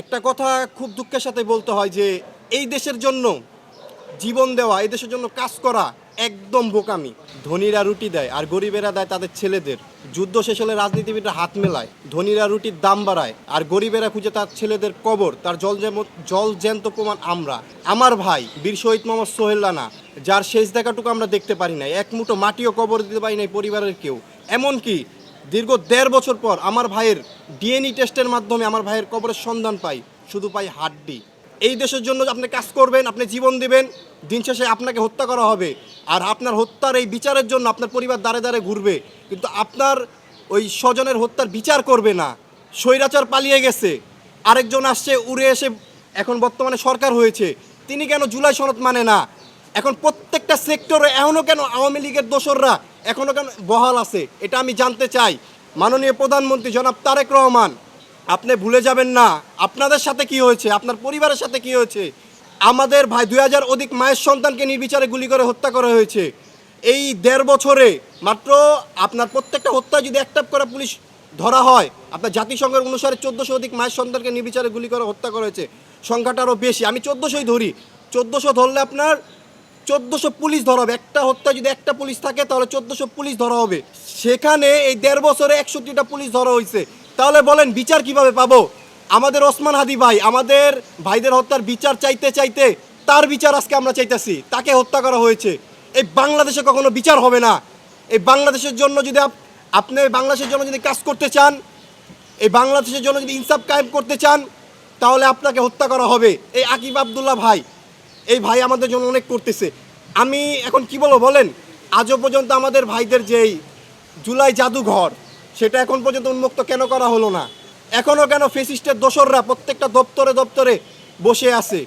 একটা কথা খুব দুঃখের সাথে বলতে হয় যে এই দেশের জন্য জীবন দেওয়া, এই দেশের জন্য কাজ করা একদম বোকামি। ধনীরা রুটি দেয় আর গরিবেরা দেয় তাদের ছেলেদের। যুদ্ধ শেষ হলে রাজনীতিবিদরা হাত মেলায়, ধনীরা রুটির দাম বাড়ায় আর গরিবেরা খুঁজে তার ছেলেদের কবর। তার জল জ্যান্ত প্রমাণ আমরা। আমার ভাই বীর শহীদ মোহাম্মদ সোহেল রানা, যার শেষ দেখাটুকু আমরা দেখতে পারি নাই, এক মুঠো মাটিও কবর দিতে পারি নাই পরিবারের কেউ। এমনকি দীর্ঘ ১.৫ বছর পর আমার ভাইয়ের ডিএনএ টেস্টের মাধ্যমে আমার ভাইয়ের কবরের সন্ধান পাই, শুধু পাই হাড্ডি। এই দেশের জন্য আপনি কাজ করবেন, আপনি জীবন দিবেন, দিন শেষে আপনাকে হত্যা করা হবে। আর আপনার হত্যার এই বিচারের জন্য আপনার পরিবার দাঁড়ে দাঁড়ে ঘুরবে, কিন্তু আপনার ওই স্বজনের হত্যার বিচার করবে না। স্বৈরাচার পালিয়ে গেছে, আরেকজন আসছে উড়ে এসে, এখন বর্তমানে সরকার হয়েছে, তিনি কেন জুলাই সনদ মানে না? এখন প্রত্যেকটা সেক্টরে এখনও কেন আওয়ামী লীগের দোসররা এখনও কেন বহাল আছে? এটা আমি জানতে চাই। মাননীয় প্রধানমন্ত্রী জনাব তারেক রহমান, আপনি ভুলে যাবেন না আপনাদের সাথে কি হয়েছে, আপনার পরিবারের সাথে কি হয়েছে। আমাদের ভাই ২,০০০ অধিক মায়ের সন্তানকে নির্বিচারে গুলি করে হত্যা করা হয়েছে। এই ১.৫ বছরে মাত্র আপনার প্রত্যেকটা হত্যায় যদি একটা করে পুলিশ ধরা হয়, আপনার জাতিসংঘের অনুসারে ১৪০০ অধিক মায়ের সন্তানকে নির্বিচারে গুলি করে হত্যা করা হয়েছে। সংখ্যাটা আরও বেশি, আমি ১৪০০ই ধরি। ১৪০০ ধরলে আপনার ১৪০০ পুলিশ ধরা হবে। একটা হত্যায় যদি একটা পুলিশ থাকে তাহলে ১৪০০ পুলিশ ধরা হবে। সেখানে এই ১.৫ বছরে ৬১টা পুলিশ ধরা হয়েছে। তাহলে বলেন বিচার কিভাবে পাবো? আমাদের ওসমান হাদি ভাই, আমাদের ভাইদের হত্যার বিচার চাইতে চাইতে তার বিচার আজকে আমরা চাইতেছি, তাকে হত্যা করা হয়েছে। এই বাংলাদেশে কখনো বিচার হবে না। এই বাংলাদেশের জন্য যদি আপনি বাংলাদেশের জন্য যদি কাজ করতে চান, এই বাংলাদেশের জন্য যদি ইনসাফ কায়েম করতে চান, তাহলে আপনাকে হত্যা করা হবে। এই আকিব আবদুল্লাহ ভাই, এই ভাই আমাদের জন্য অনেক করতেছে। আমি এখন কি বলবো বলেন? আজও পর্যন্ত আমাদের ভাইদের যেই জুলাই জাদুঘর, সেটা এখন পর্যন্ত উন্মুক্ত কেন করা হলো না? এখনও কেন ফেসিস্টের দোসররা প্রত্যেকটা দপ্তরে দপ্তরে বসে আছে?